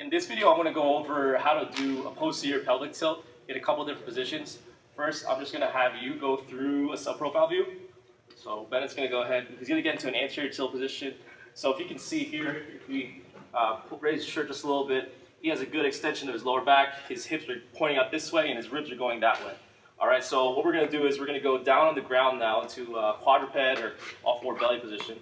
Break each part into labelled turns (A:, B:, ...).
A: In this video, I'm going to go over how to do a posterior pelvic tilt in a couple different positions. First, I'm just going to have you go through a sub-profile view. So Bennett's going to go ahead, he's going to get into an anterior tilt position. So if you can see here, if we raise his shirt just a little bit, he has a good extension of his lower back. His hips are pointing out this way and his ribs are going that way. All right, so what we're going to do is we're going to go down on the ground now into quadruped or all-four belly position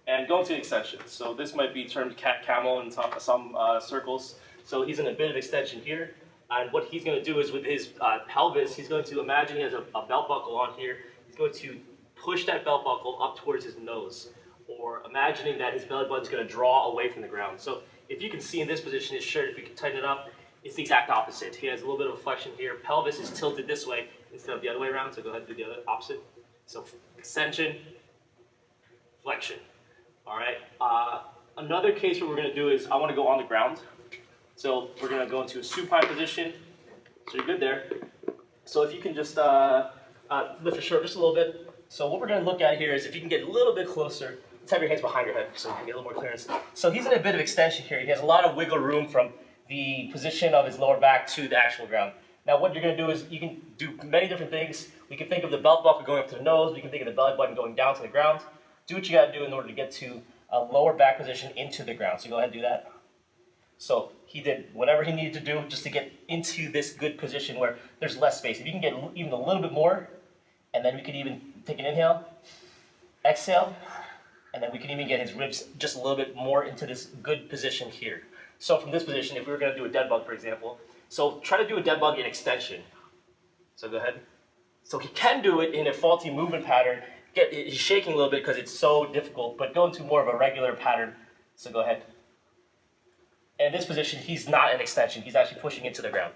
A: and go into the extension. So this might be termed cat-camel in some circles. So he's in a bit of extension here. And what he's going to do is with his pelvis, he's going to imagine he has a belt buckle on here. He's going to push that belt buckle up towards his nose, or imagining that his belly button is going to draw away from the ground. So if you can see in this position, his shirt, if you can tighten it up, it's the exact opposite. He has a little bit of a flexion here. Pelvis is tilted this way instead of the other way around. So go ahead and do the other opposite. So extension, flexion. All right. Another case what we're going to do is I want to go on the ground. So we're going to go into a supine position. So you're good there. So if you can just lift your shirt just a little bit. So what we're going to look at here is if you can get a little bit closer, let's have your hands behind your head so you can get a little more clearance. So he's in a bit of extension here. He has a lot of wiggle room from the position of his lower back to the actual ground. Now what you're going to do is you can do many different things. We can think of the belt buckle going up to the nose. We can think of the belly button going down to the ground. Do what you got to do in order to get to a lower back position into the ground. So go ahead and do that. So he did whatever he needed to do just to get into this good position where there's less space. If you can get even a little bit more, and then we could even take an inhale, exhale, and then we can even get his ribs just a little bit more into this good position here. So from this position, if we were going to do a dead bug, for example, so try to do a dead bug in extension. So go ahead. So he can do it in a faulty movement pattern. He's shaking a little bit because it's so difficult, but go into more of a regular pattern. So go ahead. And in this position, he's not an extension. He's actually pushing into the ground.